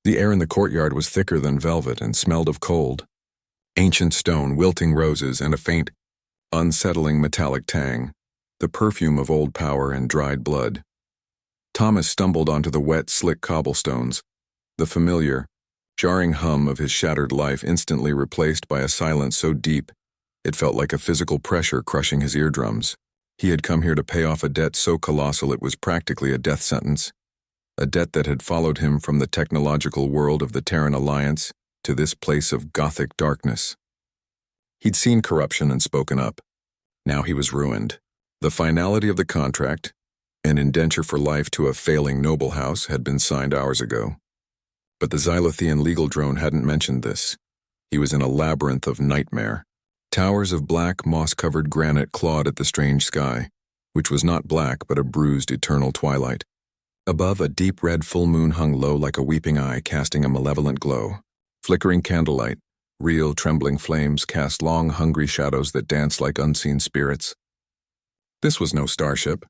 The air in the courtyard was thicker than velvet and smelled of cold. Ancient stone, wilting roses, and a faint, unsettling metallic tang, the perfume of old power and dried blood. Thomas stumbled onto the wet, slick cobblestones, the familiar, jarring hum of his shattered life instantly replaced by a silence so deep it felt like a physical pressure crushing his eardrums. He had come here to pay off a debt so colossal it was practically a death sentence, a debt that had followed him from the technological world of the Terran Alliance to this place of gothic darkness. He'd seen corruption and spoken up. Now he was ruined. The finality of the contract, an indenture for life to a failing noble house, had been signed hours ago. But the Xylothian legal drone hadn't mentioned this. He was in a labyrinth of nightmare. Towers of black, moss-covered granite clawed at the strange sky, which was not black but a bruised eternal twilight. Above, a deep red full moon hung low like a weeping eye, casting a malevolent glow. Flickering candlelight, real trembling flames cast long, hungry shadows that danced like unseen spirits. This was no starship.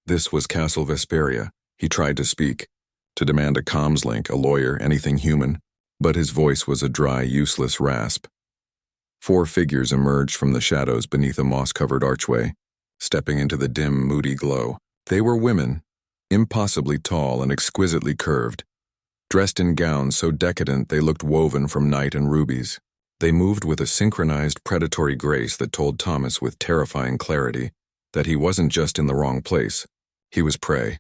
This was Castle Vesperia. He tried to speak, to demand a comms link, a lawyer, anything human, but his voice was a dry, useless rasp. 4 figures emerged from the shadows beneath a moss-covered archway, stepping into the dim, moody glow. They were women, impossibly tall and exquisitely curved, dressed in gowns so decadent they looked woven from night and rubies. They moved with a synchronized, predatory grace that told Thomas with terrifying clarity that he wasn't just in the wrong place, he was prey.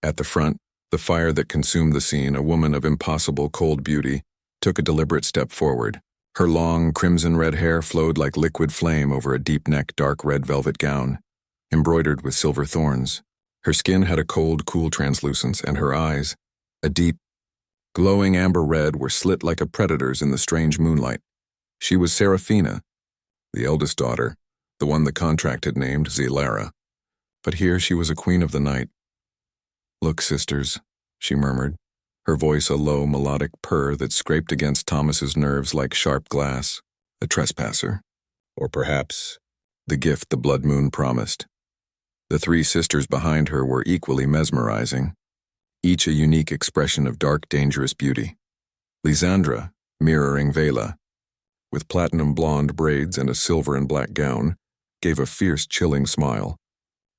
At the front, the fire that consumed the scene, a woman of impossible cold beauty, took a deliberate step forward. Her long, crimson-red hair flowed like liquid flame over a deep-necked, dark red velvet gown, embroidered with silver thorns. Her skin had a cold, cool translucence, and her eyes, a deep, glowing amber red, were slit like a predator's in the strange moonlight. She was Seraphina, the eldest daughter, the one the contract had named Elara. But here she was a queen of the night. "Look, sisters," she murmured, her voice a low, melodic purr that scraped against Thomas's nerves like sharp glass. A trespasser. Or perhaps the gift the blood moon promised. The 3 sisters behind her were equally mesmerizing, each a unique expression of dark, dangerous beauty. Lysandra, mirroring Vela, with platinum blonde braids and a silver and black gown, gave a fierce, chilling smile.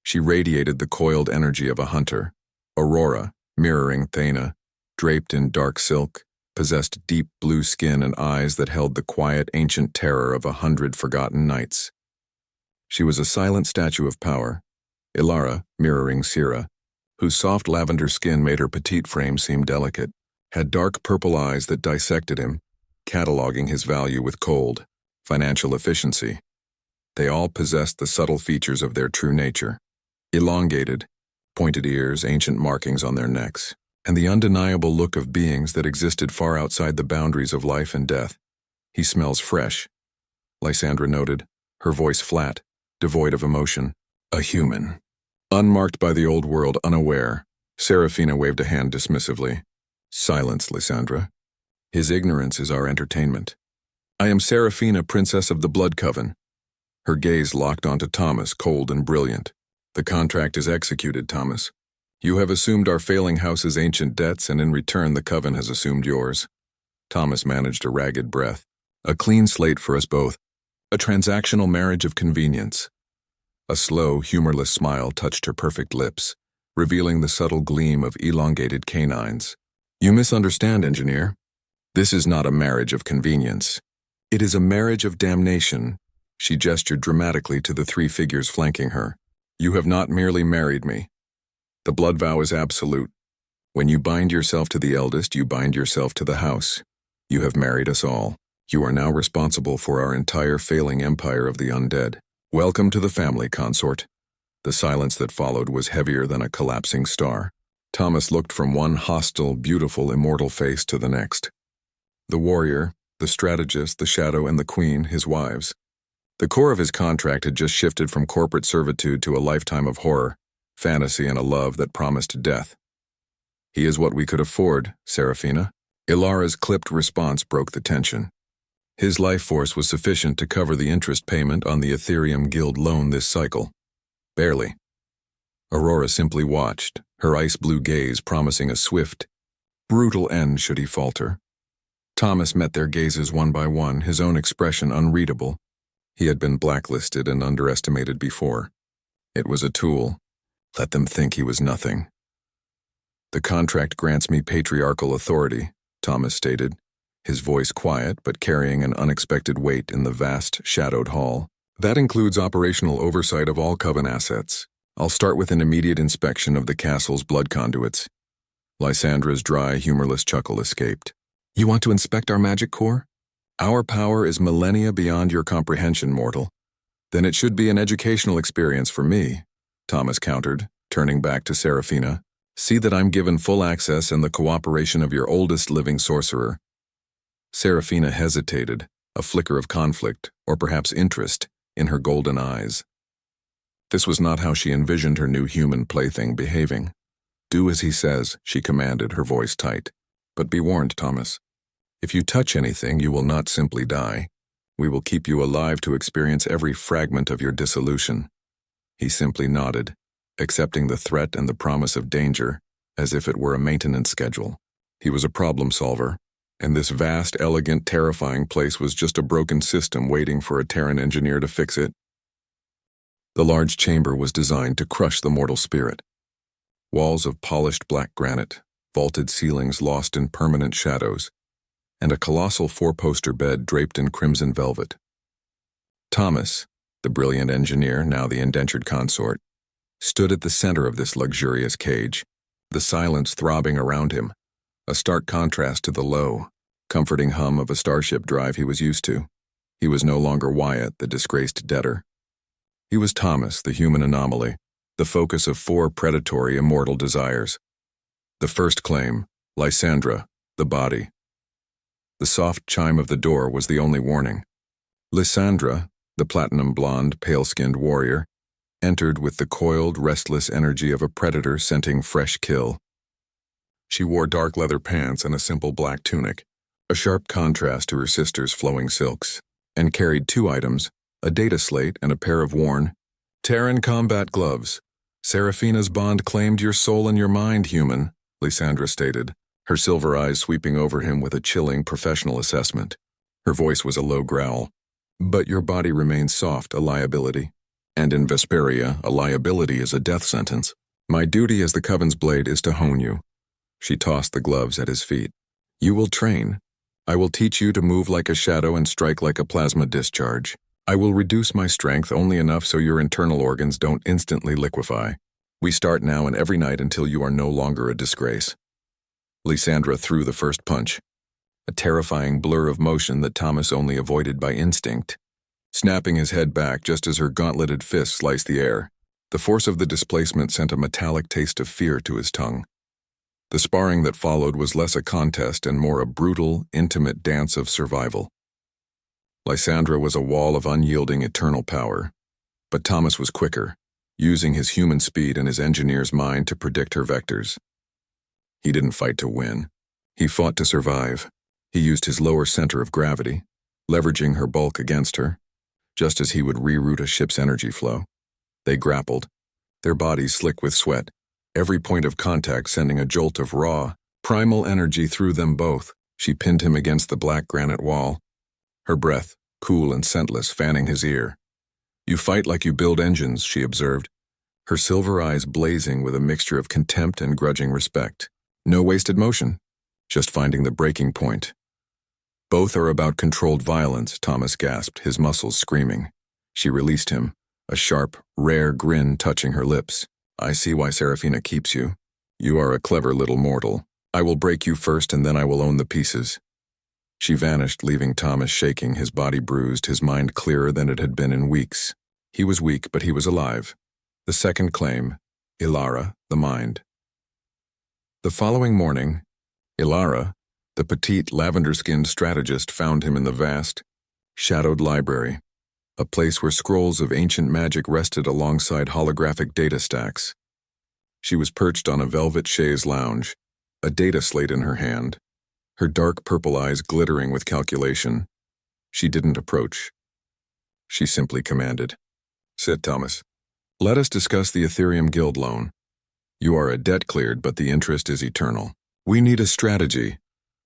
She radiated the coiled energy of a hunter. Aurora, mirroring Thana, draped in dark silk, possessed deep blue skin and eyes that held the quiet, ancient terror of 100 forgotten nights. She was a silent statue of power. Elara, mirroring Sera, whose soft lavender skin made her petite frame seem delicate, had dark purple eyes that dissected him, cataloging his value with cold, financial efficiency. They all possessed the subtle features of their true nature. Elongated, pointed ears, ancient markings on their necks, and the undeniable look of beings that existed far outside the boundaries of life and death. "He smells fresh," Lysandra noted, her voice flat, devoid of emotion. "A human." Unmarked by the old world, unaware, Seraphina waved a hand dismissively. "Silence, Lysandra. His ignorance is our entertainment. I am Seraphina, princess of the Blood Coven." Her gaze locked onto Thomas, cold and brilliant. "The contract is executed, Thomas. You have assumed our failing house's ancient debts, and in return the Coven has assumed yours." Thomas managed a ragged breath. "A clean slate for us both. A transactional marriage of convenience." A slow, humorless smile touched her perfect lips, revealing the subtle gleam of elongated canines. "You misunderstand, engineer. This is not a marriage of convenience. It is a marriage of damnation." She gestured dramatically to the 3 figures flanking her. "You have not merely married me. The blood vow is absolute. When you bind yourself to the eldest, you bind yourself to the house. You have married us all. You are now responsible for our entire failing empire of the undead. Welcome to the family, consort." The silence that followed was heavier than a collapsing star. Thomas looked from one hostile, beautiful, immortal face to the next. The warrior, the strategist, the shadow, and the queen, his wives. The core of his contract had just shifted from corporate servitude to a lifetime of horror, fantasy, and a love that promised death. "He is what we could afford, Seraphina." Elara's clipped response broke the tension. His life force was sufficient to cover the interest payment on the Ethereum Guild loan this cycle. Barely. Aurora simply watched, her ice-blue gaze promising a swift, Brutal end should he falter. Thomas met their gazes one by one, his own expression unreadable. He had been blacklisted and underestimated before. It was a tool. Let them think he was nothing. The contract grants me patriarchal authority, Thomas stated, his voice quiet but carrying an unexpected weight in the vast, shadowed hall. That includes operational oversight of all Coven assets. I'll start with an immediate inspection of the castle's blood conduits. Lysandra's dry, humorless chuckle escaped. You want to inspect our magic core? Our power is millennia beyond your comprehension, mortal. Then it should be an educational experience for me, Thomas countered, turning back to Seraphina. See that I'm given full access and the cooperation of your oldest living sorcerer. Seraphina hesitated, a flicker of conflict, or perhaps interest, in her golden eyes. This was not how she envisioned her new human plaything behaving. Do as he says, she commanded, her voice tight. But be warned, Thomas. If you touch anything, you will not simply die. We will keep you alive to experience every fragment of your dissolution. He simply nodded, accepting the threat and the promise of danger, as if it were a maintenance schedule. He was a problem solver, and this vast, elegant, terrifying place was just a broken system waiting for a Terran engineer to fix it. The large chamber was designed to crush the mortal spirit. Walls of polished black granite, vaulted ceilings lost in permanent shadows, and a colossal four-poster bed draped in crimson velvet. Thomas, the brilliant engineer, now the indentured consort, stood at the center of this luxurious cage, the silence throbbing around him, a stark contrast to the low, comforting hum of a starship drive he was used to. He was no longer Wyatt, the disgraced debtor. He was Thomas, the human anomaly, the focus of 4 predatory immortal desires. The first claim, Lysandra, the body. The soft chime of the door was the only warning. Lysandra, the platinum-blonde, pale-skinned warrior, entered with the coiled, restless energy of a predator scenting fresh kill. She wore dark leather pants and a simple black tunic, a sharp contrast to her sister's flowing silks, and carried 2 items, a data slate and a pair of worn, Terran combat gloves. Seraphina's bond claimed your soul and your mind, human, Lysandra stated, her silver eyes sweeping over him with a chilling professional assessment. Her voice was a low growl. But your body remains soft, a liability. And in Vesperia, a liability is a death sentence. My duty as the Coven's blade is to hone you. She tossed the gloves at his feet. You will train. I will teach you to move like a shadow and strike like a plasma discharge. I will reduce my strength only enough so your internal organs don't instantly liquefy. We start now and every night until you are no longer a disgrace. Lysandra threw the first punch, a terrifying blur of motion that Thomas only avoided by instinct, snapping his head back just as her gauntleted fist sliced the air. The force of the displacement sent a metallic taste of fear to his tongue. The sparring that followed was less a contest and more a brutal, intimate dance of survival. Lysandra was a wall of unyielding eternal power, but Thomas was quicker, using his human speed and his engineer's mind to predict her vectors. He didn't fight to win. He fought to survive. He used his lower center of gravity, leveraging her bulk against her, just as he would reroute a ship's energy flow. They grappled, their bodies slick with sweat, every point of contact sending a jolt of raw, primal energy through them both. She pinned him against the black granite wall, her breath, cool and scentless, fanning his ear. You fight like you build engines, she observed, her silver eyes blazing with a mixture of contempt and grudging respect. No wasted motion, just finding the breaking point. Both are about controlled violence, Thomas gasped, his muscles screaming. She released him, a sharp, rare grin touching her lips. I see why Seraphina keeps you. You are a clever little mortal. I will break you first and then I will own the pieces. She vanished, leaving Thomas shaking, his body bruised, his mind clearer than it had been in weeks. He was weak, but he was alive. The second claim, Elara, the mind. The following morning, Elara, the petite, lavender-skinned strategist, found him in the vast, shadowed library, a place where scrolls of ancient magic rested alongside holographic data stacks. She was perched on a velvet chaise lounge, a data slate in her hand, her dark purple eyes glittering with calculation. She didn't approach. She simply commanded. Sit, Thomas. Let us discuss the Ethereum Guild loan. You are a debt cleared, but the interest is eternal. We need a strategy.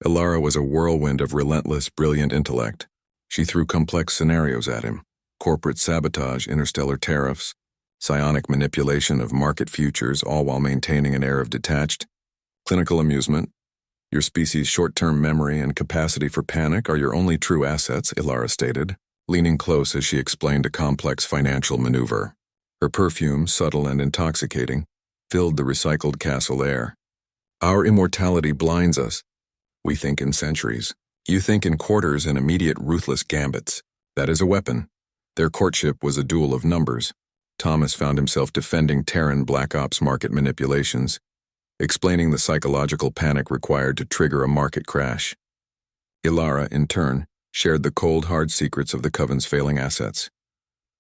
Elara was a whirlwind of relentless, brilliant intellect. She threw complex scenarios at him: corporate sabotage, interstellar tariffs, psionic manipulation of market futures, all while maintaining an air of detached, clinical amusement. Your species' short-term memory and capacity for panic are your only true assets, Elara stated, leaning close as she explained a complex financial maneuver. Her perfume, subtle and intoxicating, filled the recycled castle air. Our immortality blinds us. We think in centuries. You think in quarters and immediate ruthless gambits. That is a weapon. Their courtship was a duel of numbers. Thomas found himself defending Terran Black Ops market manipulations, explaining the psychological panic required to trigger a market crash. Elara, in turn, shared the cold, hard secrets of the Coven's failing assets.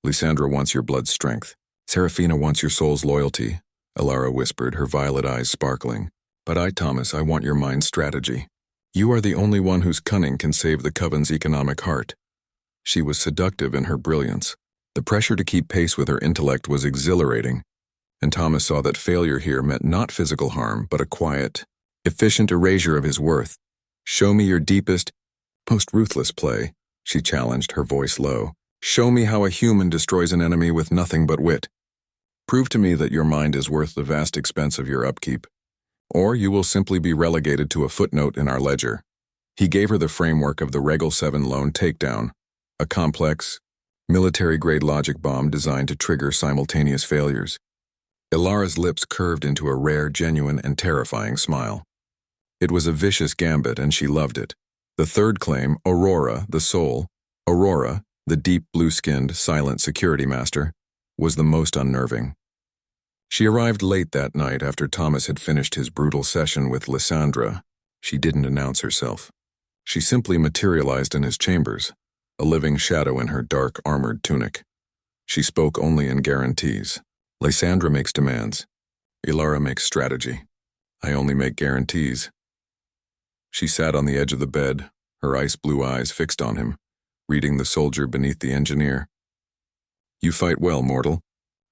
Lysandra wants your blood's strength. Seraphina wants your soul's loyalty, Elara whispered, her violet eyes sparkling. But Thomas, I want your mind's strategy. You are the only one whose cunning can save the Coven's economic heart. She was seductive in her brilliance. The pressure to keep pace with her intellect was exhilarating, and Thomas saw that failure here meant not physical harm, but a quiet, efficient erasure of his worth. Show me your deepest, most ruthless play, she challenged, her voice low. Show me how a human destroys an enemy with nothing but wit. Prove to me that your mind is worth the vast expense of your upkeep, or you will simply be relegated to a footnote in our ledger. He gave her the framework of the Regal 7 lone takedown, a complex, military-grade logic bomb designed to trigger simultaneous failures. Elara's lips curved into a rare, genuine, and terrifying smile. It was a vicious gambit, and she loved it. The third claim, Aurora, the soul, Aurora, the deep blue-skinned, silent security master, was the most unnerving. She arrived late that night after Thomas had finished his brutal session with Lysandra. She didn't announce herself. She simply materialized in his chambers, a living shadow in her dark, armored tunic. She spoke only in guarantees. Lysandra makes demands. Elara makes strategy. I only make guarantees. She sat on the edge of the bed, her ice-blue eyes fixed on him, reading the soldier beneath the engineer. You fight well, mortal,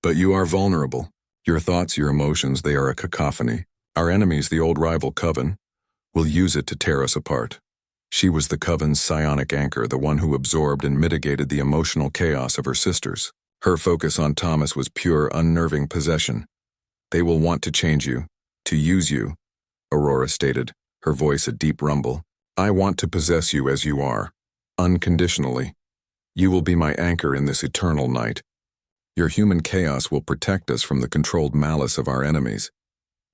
but you are vulnerable. Your thoughts, your emotions, they are a cacophony. Our enemies, the old rival Coven, will use it to tear us apart. She was the Coven's psionic anchor, the one who absorbed and mitigated the emotional chaos of her sisters. Her focus on Thomas was pure, unnerving possession. They will want to change you, to use you, Aurora stated, her voice a deep rumble. I want to possess you as you are, unconditionally. You will be my anchor in this eternal night. Your human chaos will protect us from the controlled malice of our enemies.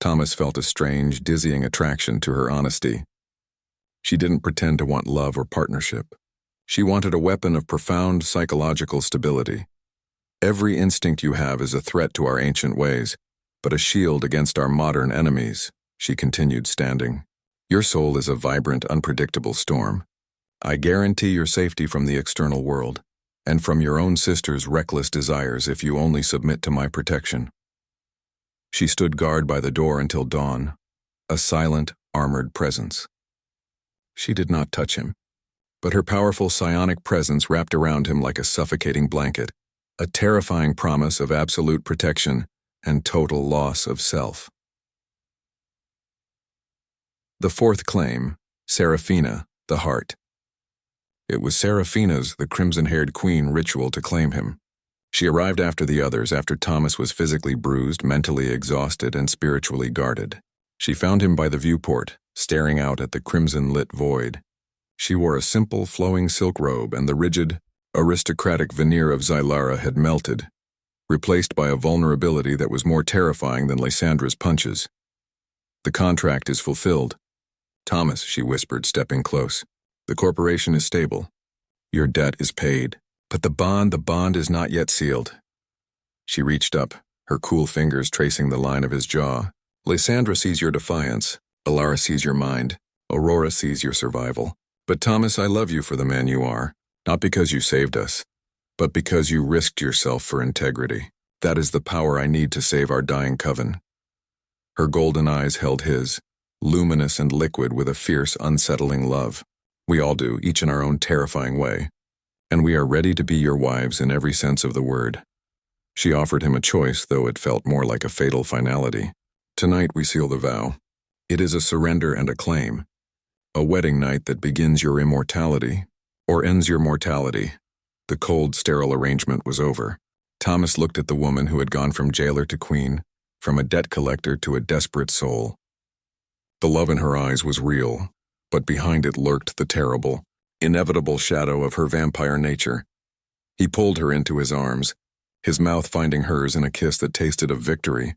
Thomas felt a strange, dizzying attraction to her honesty. She didn't pretend to want love or partnership. She wanted a weapon of profound psychological stability. Every instinct you have is a threat to our ancient ways, but a shield against our modern enemies, she continued, standing. Your soul is a vibrant, unpredictable storm. I guarantee your safety from the external world, and from your own sister's reckless desires if you only submit to my protection. She stood guard by the door until dawn, a silent, armored presence. She did not touch him, but her powerful psionic presence wrapped around him like a suffocating blanket, a terrifying promise of absolute protection and total loss of self. The fourth claim, Seraphina, the heart. It was Seraphina's, the crimson-haired queen, ritual to claim him. She arrived after the others, after Thomas was physically bruised, mentally exhausted, and spiritually guarded. She found him by the viewport, staring out at the crimson-lit void. She wore a simple, flowing silk robe, and the rigid, aristocratic veneer of Elara had melted, replaced by a vulnerability that was more terrifying than Lysandra's punches. The contract is fulfilled. Thomas, she whispered, stepping close. The corporation is stable. Your debt is paid. But the bond is not yet sealed. She reached up, her cool fingers tracing the line of his jaw. Lysandra sees your defiance. Elara sees your mind. Aurora sees your survival. But Thomas, I love you for the man you are, not because you saved us, but because you risked yourself for integrity. That is the power I need to save our dying Coven. Her golden eyes held his, luminous and liquid with a fierce, unsettling love. We all do, each in our own terrifying way. And we are ready to be your wives in every sense of the word. She offered him a choice, though it felt more like a fatal finality. Tonight we seal the vow. It is a surrender and a claim. A wedding night that begins your immortality, or ends your mortality. The cold, sterile arrangement was over. Thomas looked at the woman who had gone from jailer to queen, from a debt collector to a desperate soul. The love in her eyes was real, but behind it lurked the terrible, inevitable shadow of her vampire nature. He pulled her into his arms, his mouth finding hers in a kiss that tasted of victory,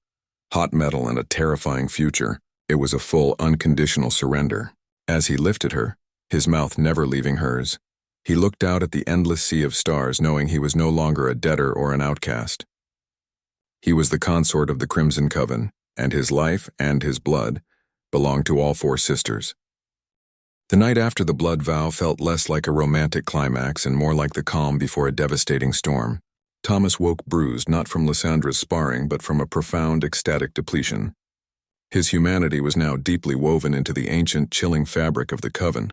hot metal and a terrifying future. It was a full, unconditional surrender. As he lifted her, his mouth never leaving hers, he looked out at the endless sea of stars, knowing he was no longer a debtor or an outcast. He was the consort of the Crimson Coven, and his life and his blood belonged to all four sisters. The night after the Blood Vow felt less like a romantic climax and more like the calm before a devastating storm. Thomas woke bruised not from Lysandra's sparring but from a profound, ecstatic depletion. His humanity was now deeply woven into the ancient, chilling fabric of the Coven.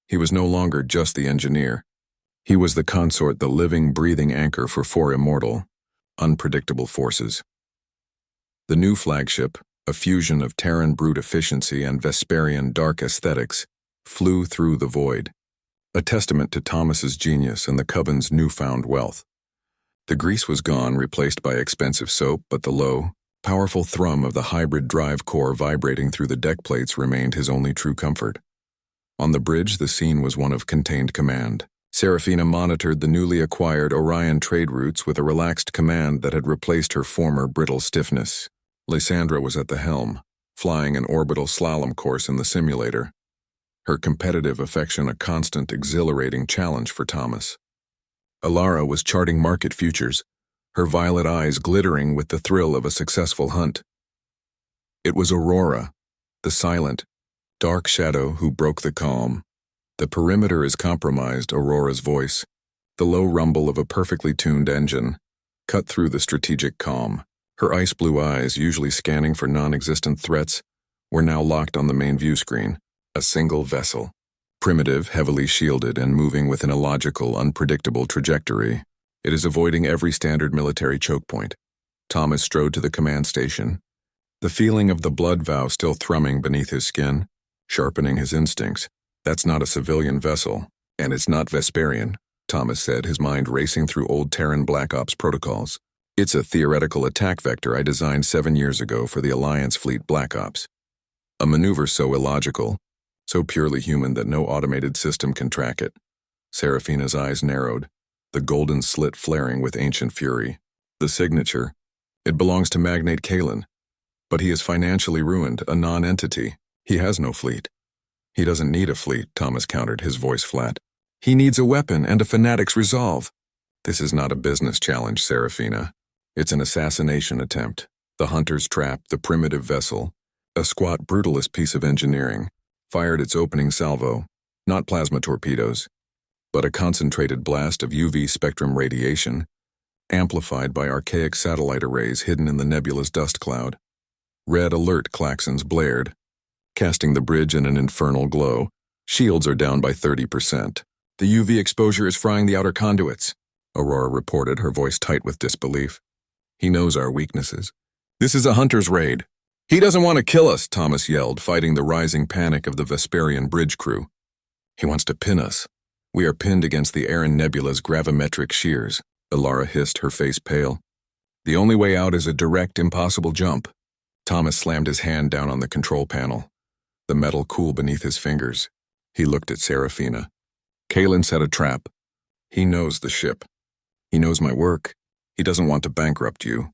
He was no longer just the engineer. He was the consort, the living, breathing anchor for four immortal, unpredictable forces. The new flagship, a fusion of Terran brute efficiency and Vesperian dark aesthetics, flew through the void, a testament to Thomas's genius and the Coven's newfound wealth. The grease was gone, replaced by expensive soap, but the low, powerful thrum of the hybrid drive core vibrating through the deck plates remained his only true comfort. On the bridge, the scene was one of contained command. Seraphina monitored the newly acquired Orion trade routes with a relaxed command that had replaced her former brittle stiffness. Lysandra was at the helm, flying an orbital slalom course in the simulator, her competitive affection a constant, exhilarating challenge for Thomas. Elara was charting market futures, her violet eyes glittering with the thrill of a successful hunt. It was Aurora, the silent, dark shadow who broke the calm. The perimeter is compromised, Aurora's voice, the low rumble of a perfectly tuned engine, cut through the strategic calm. Her ice blue eyes, usually scanning for non-existent threats, were now locked on the main view screen. A single vessel, primitive, heavily shielded, and moving with an illogical, unpredictable trajectory. It is avoiding every standard military choke point. Thomas strode to the command station, the feeling of the Blood Vow still thrumming beneath his skin, sharpening his instincts. That's not a civilian vessel, and it's not Vesperian, Thomas said, his mind racing through old Terran Black Ops protocols. It's a theoretical attack vector I designed 7 years ago for the Alliance Fleet Black Ops. A maneuver so illogical, so purely human that no automated system can track it. Seraphina's eyes narrowed, the golden slit flaring with ancient fury. The signature. It belongs to Magnate Kalin, but he is financially ruined, a non-entity. He has no fleet. He doesn't need a fleet, Thomas countered, his voice flat. He needs a weapon and a fanatic's resolve. This is not a business challenge, Seraphina. It's an assassination attempt. The hunter's trap, the primitive vessel, a squat, brutalist piece of engineering, fired its opening salvo, not plasma torpedoes, but a concentrated blast of UV spectrum radiation, amplified by archaic satellite arrays hidden in the nebula's dust cloud. Red alert klaxons blared, casting the bridge in an infernal glow. Shields are down by 30%. The UV exposure is frying the outer conduits, Aurora reported, her voice tight with disbelief. He knows our weaknesses. This is a hunter's raid. He doesn't want to kill us, Thomas yelled, fighting the rising panic of the Vesperian bridge crew. He wants to pin us. We are pinned against the Aran Nebula's gravimetric shears, Elara hissed, her face pale. The only way out is a direct, impossible jump. Thomas slammed his hand down on the control panel, the metal cool beneath his fingers. He looked at Seraphina. Kalin set a trap. He knows the ship. He knows my work. He doesn't want to bankrupt you.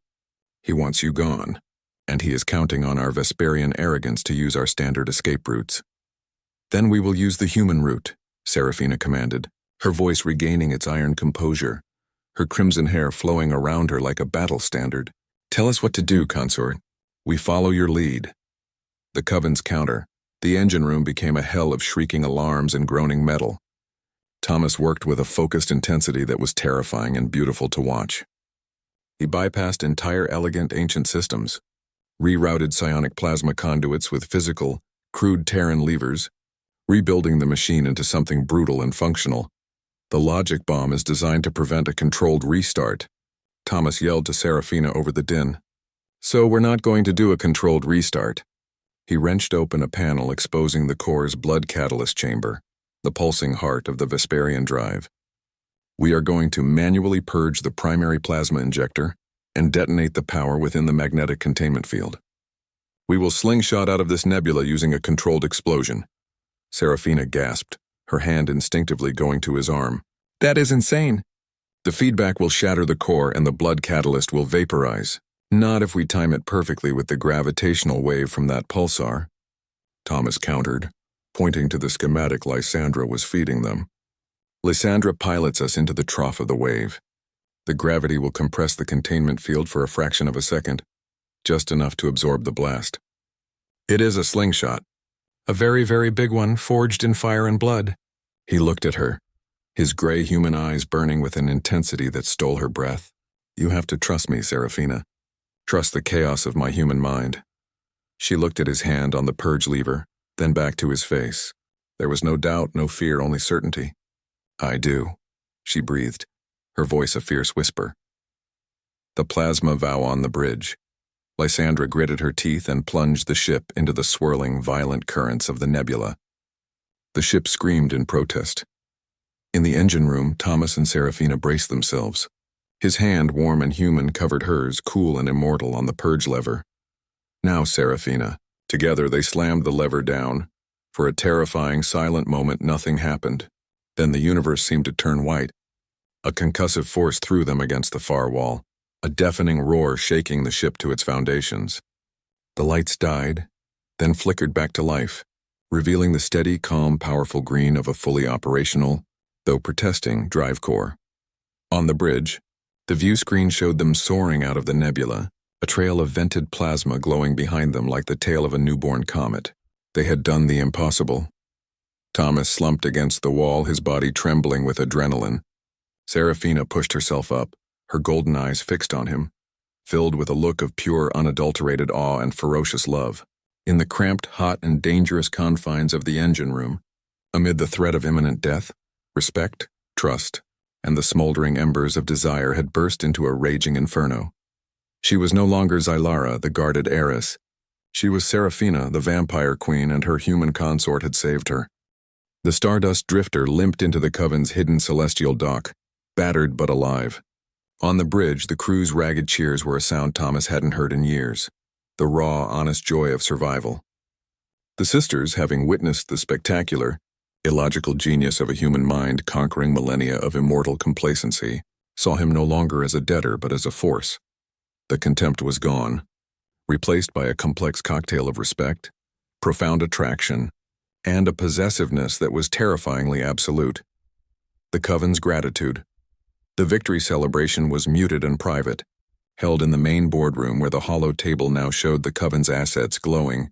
He wants you gone, and he is counting on our Vesperian arrogance to use our standard escape routes. Then we will use the human route, Seraphina commanded, her voice regaining its iron composure, her crimson hair flowing around her like a battle standard. Tell us what to do, consort. We follow your lead. The Coven's counter. The engine room became a hell of shrieking alarms and groaning metal. Thomas worked with a focused intensity that was terrifying and beautiful to watch. He bypassed entire elegant ancient systems, rerouted psionic plasma conduits with physical, crude Terran levers, rebuilding the machine into something brutal and functional. The logic bomb is designed to prevent a controlled restart, Thomas yelled to Seraphina over the din. So we're not going to do a controlled restart. He wrenched open a panel exposing the core's blood catalyst chamber, the pulsing heart of the Vesperian drive. We are going to manually purge the primary plasma injector and detonate the power within the magnetic containment field. We will slingshot out of this nebula using a controlled explosion. Seraphina gasped, her hand instinctively going to his arm. That is insane. The feedback will shatter the core and the blood catalyst will vaporize. Not if we time it perfectly with the gravitational wave from that pulsar, Thomas countered, pointing to the schematic Lysandra was feeding them. Lysandra pilots us into the trough of the wave. The gravity will compress the containment field for a fraction of a second, just enough to absorb the blast. It is a slingshot. A very, very big one, forged in fire and blood. He looked at her, his gray human eyes burning with an intensity that stole her breath. You have to trust me, Seraphina. Trust the chaos of my human mind. She looked at his hand on the purge lever, then back to his face. There was no doubt, no fear, only certainty. I do, she breathed, her voice a fierce whisper. The plasma vow on the bridge. Lysandra gritted her teeth and plunged the ship into the swirling, violent currents of the nebula. The ship screamed in protest. In the engine room, Thomas and Seraphina braced themselves. His hand, warm and human, covered hers, cool and immortal, on the purge lever. Now, Seraphina. Together they slammed the lever down. For a terrifying, silent moment, nothing happened. Then the universe seemed to turn white. A concussive force threw them against the far wall, a deafening roar shaking the ship to its foundations. The lights died, then flickered back to life, revealing the steady, calm, powerful green of a fully operational, though protesting, drive core. On the bridge, the view screen showed them soaring out of the nebula, a trail of vented plasma glowing behind them like the tail of a newborn comet. They had done the impossible. Thomas slumped against the wall, his body trembling with adrenaline. Seraphina pushed herself up, her golden eyes fixed on him, filled with a look of pure, unadulterated awe and ferocious love. In the cramped, hot, and dangerous confines of the engine room, amid the threat of imminent death, respect, trust, and the smoldering embers of desire had burst into a raging inferno. She was no longer Elara, the guarded heiress. She was Seraphina, the vampire queen, and her human consort had saved her. The Stardust Drifter limped into the Coven's hidden celestial dock, battered but alive. On the bridge, the crew's ragged cheers were a sound Thomas hadn't heard in years, the raw, honest joy of survival. The sisters, having witnessed the spectacular, illogical genius of a human mind conquering millennia of immortal complacency, saw him no longer as a debtor but as a force. The contempt was gone, replaced by a complex cocktail of respect, profound attraction, and a possessiveness that was terrifyingly absolute. The Coven's gratitude. The victory celebration was muted and private, held in the main boardroom where the hollow table now showed the Coven's assets glowing,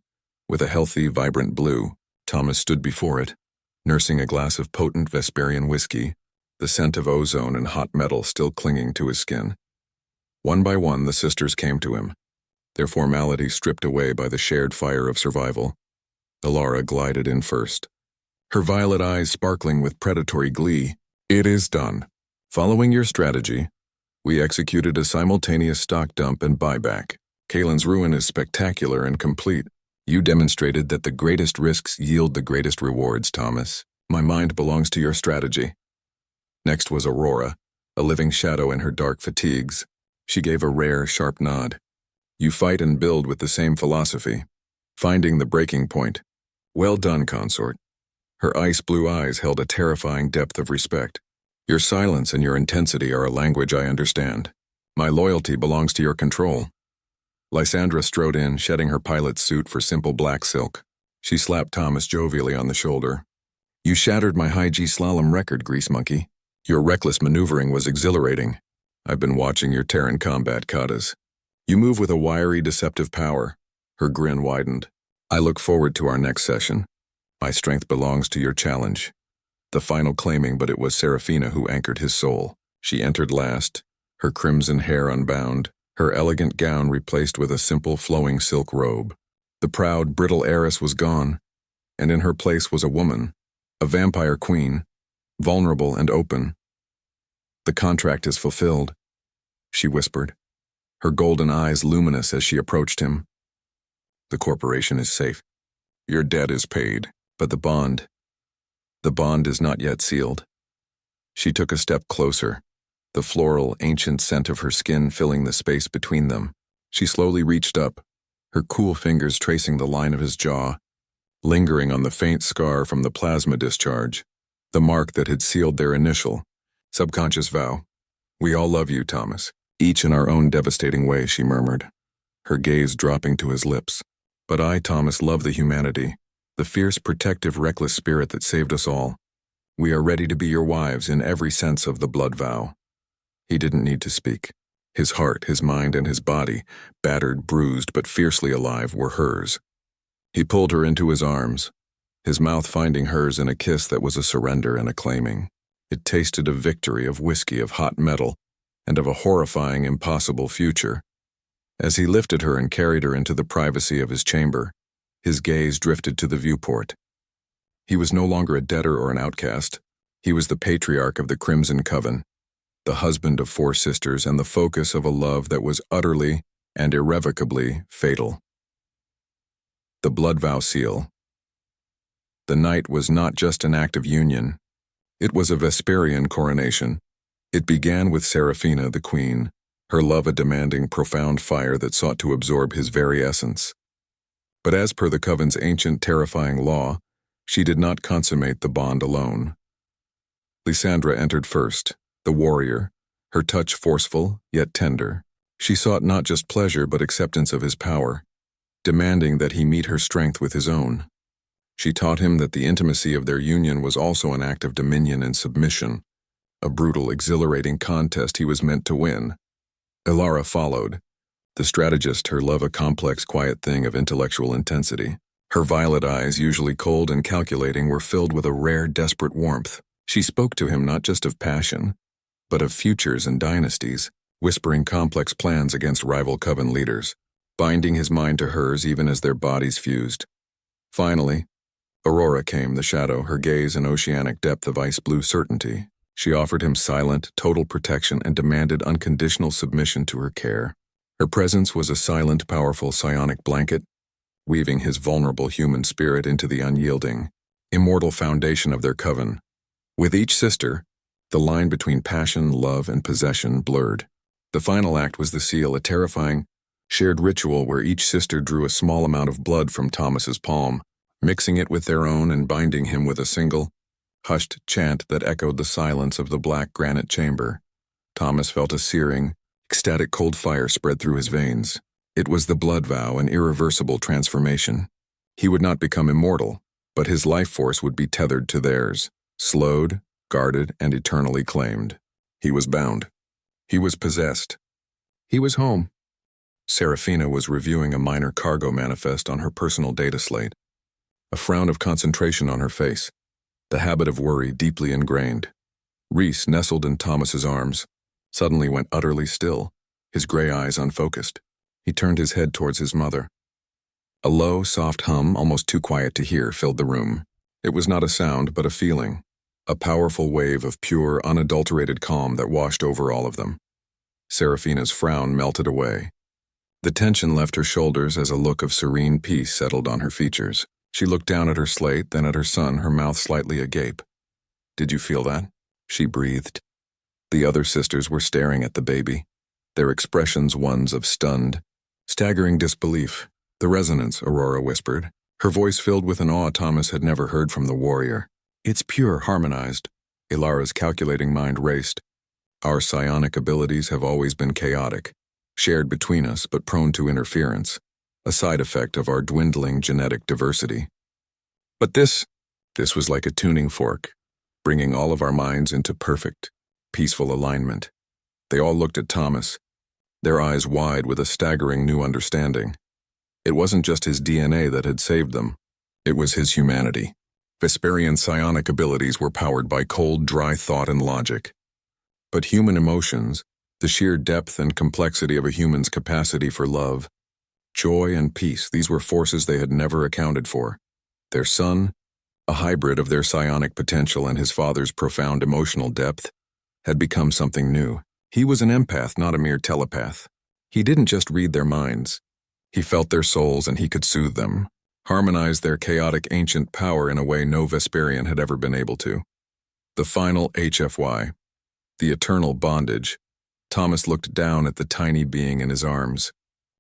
with a healthy, vibrant blue. Thomas stood before it, nursing a glass of potent Vesperian whiskey, the scent of ozone and hot metal still clinging to his skin. One by one, the sisters came to him, their formality stripped away by the shared fire of survival. Elara glided in first, her violet eyes sparkling with predatory glee. It is done. Following your strategy, we executed a simultaneous stock dump and buyback. Kalin's ruin is spectacular and complete. You demonstrated that the greatest risks yield the greatest rewards, Thomas. My mind belongs to your strategy. Next was Aurora, a living shadow in her dark fatigues. She gave a rare, sharp nod. You fight and build with the same philosophy, finding the breaking point. Well done, consort. Her ice-blue eyes held a terrifying depth of respect. Your silence and your intensity are a language I understand. My loyalty belongs to your control. Lysandra strode in, shedding her pilot's suit for simple black silk. She slapped Thomas jovially on the shoulder. You shattered my high G slalom record, grease monkey. Your reckless maneuvering was exhilarating. I've been watching your Terran combat katas. You move with a wiry, deceptive power. Her grin widened. I look forward to our next session. My strength belongs to your challenge. The final claiming, but it was Seraphina who anchored his soul. She entered last, her crimson hair unbound, her elegant gown replaced with a simple flowing silk robe. The proud, brittle heiress was gone, and in her place was a woman, a vampire queen, vulnerable and open. The contract is fulfilled, she whispered, her golden eyes luminous as she approached him. The corporation is safe. Your debt is paid, but the bond is not yet sealed. She took a step closer, the floral, ancient scent of her skin filling the space between them. She slowly reached up, her cool fingers tracing the line of his jaw, lingering on the faint scar from the plasma discharge, the mark that had sealed their initial, subconscious vow. We all love you, Thomas. Each in our own devastating way, she murmured, her gaze dropping to his lips. But I, Thomas, love the humanity, the fierce, protective, reckless spirit that saved us all. We are ready to be your wives in every sense of the blood vow. He didn't need to speak. His heart, his mind, and his body, battered, bruised, but fiercely alive, were hers. He pulled her into his arms, his mouth finding hers in a kiss that was a surrender and a claiming. It tasted of victory, of whiskey, of hot metal, and of a horrifying, impossible future. As he lifted her and carried her into the privacy of his chamber, his gaze drifted to the viewport. He was no longer a debtor or an outcast. He was the patriarch of the Crimson Coven, the husband of 4 sisters, and the focus of a love that was utterly and irrevocably fatal. The Blood Vow seal. The night was not just an act of union. It was a Vesperian coronation. It began with Seraphina, the queen, her love a demanding, profound fire that sought to absorb his very essence. But as per the Coven's ancient, terrifying law, she did not consummate the bond alone. Lysandra entered first, the warrior, her touch forceful, yet tender. She sought not just pleasure but acceptance of his power, demanding that he meet her strength with his own. She taught him that the intimacy of their union was also an act of dominion and submission, a brutal, exhilarating contest he was meant to win. Elara followed, the strategist, her love a complex, quiet thing of intellectual intensity. Her violet eyes, usually cold and calculating, were filled with a rare, desperate warmth. She spoke to him not just of passion, but of futures and dynasties, whispering complex plans against rival Coven leaders, binding his mind to hers even as their bodies fused. Finally, Aurora came, the shadow, her gaze an oceanic depth of ice-blue certainty. She offered him silent, total protection and demanded unconditional submission to her care. Her presence was a silent, powerful psionic blanket, weaving his vulnerable human spirit into the unyielding, immortal foundation of their coven. With each sister, the line between passion, love, and possession blurred. The final act was the seal, a terrifying, shared ritual where each sister drew a small amount of blood from Thomas's palm, mixing it with their own and binding him with a single, hushed chant that echoed the silence of the black granite chamber. Thomas felt a searing, ecstatic cold fire spread through his veins. It was the blood vow, an irreversible transformation. He would not become immortal, but his life force would be tethered to theirs, slowed, guarded, and eternally claimed. He was bound. He was possessed. He was home. Seraphina was reviewing a minor cargo manifest on her personal data slate, a frown of concentration on her face, the habit of worry deeply ingrained. Reese, nestled in Thomas's arms, suddenly went utterly still, his gray eyes unfocused. He turned his head towards his mother. A low, soft hum, almost too quiet to hear, filled the room. It was not a sound, but a feeling, a powerful wave of pure, unadulterated calm that washed over all of them. Seraphina's frown melted away. The tension left her shoulders as a look of serene peace settled on her features. She looked down at her slate, then at her son, her mouth slightly agape. "Did you feel that?" she breathed. The other sisters were staring at the baby, their expressions ones of stunned, staggering disbelief. "The resonance," Aurora whispered, her voice filled with an awe Thomas had never heard from the warrior. "It's pure, harmonized." Elara's calculating mind raced. "Our psionic abilities have always been chaotic, shared between us but prone to interference, a side effect of our dwindling genetic diversity. But this was like a tuning fork, bringing all of our minds into perfect, peaceful alignment." They all looked at Thomas, their eyes wide with a staggering new understanding. It wasn't just his DNA that had saved them. It was his humanity. Vesperian psionic abilities were powered by cold, dry thought and logic. But human emotions, the sheer depth and complexity of a human's capacity for love, joy and peace, these were forces they had never accounted for. Their son, a hybrid of their psionic potential and his father's profound emotional depth, had become something new. He was an empath, not a mere telepath. He didn't just read their minds. He felt their souls and he could soothe them, harmonized their chaotic ancient power in a way no Vesperian had ever been able to. The final HFY, the eternal bondage. Thomas looked down at the tiny being in his arms,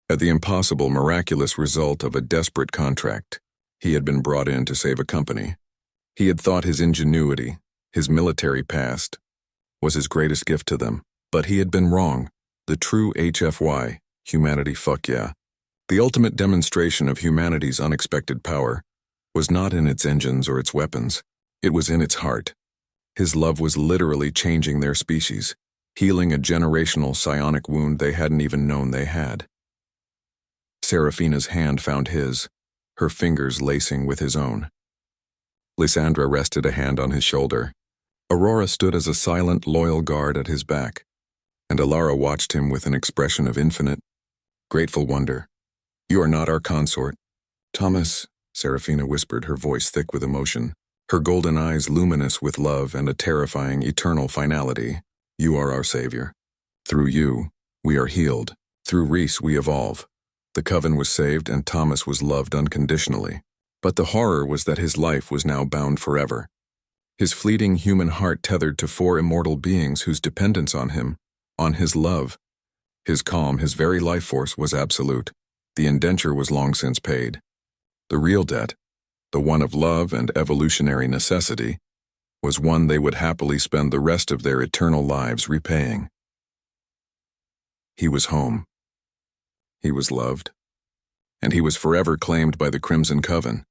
at the impossible, miraculous result of a desperate contract. He had been brought in to save a company. He had thought his ingenuity, his military past, was his greatest gift to them, but he had been wrong. The true HFY, humanity fuck yeah, the ultimate demonstration of humanity's unexpected power, was not in its engines or its weapons. It was in its heart. His love was literally changing their species, healing a generational psionic wound they hadn't even known they had. Seraphina's hand found his, her fingers lacing with his own. Lysandra rested a hand on his shoulder. Aurora stood as a silent, loyal guard at his back, and Elara watched him with an expression of infinite, grateful wonder. "You are not our consort." "Thomas," Seraphina whispered, her voice thick with emotion, her golden eyes luminous with love and a terrifying, eternal finality. "You are our savior. Through you, we are healed. Through Reese, we evolve." The Coven was saved and Thomas was loved unconditionally. But the horror was that his life was now bound forever. His fleeting human heart tethered to 4 immortal beings whose dependence on him, on his love, his calm, his very life force was absolute. The indenture was long since paid. The real debt, the one of love and evolutionary necessity, was one they would happily spend the rest of their eternal lives repaying. He was home. He was loved. And he was forever claimed by the Crimson Coven.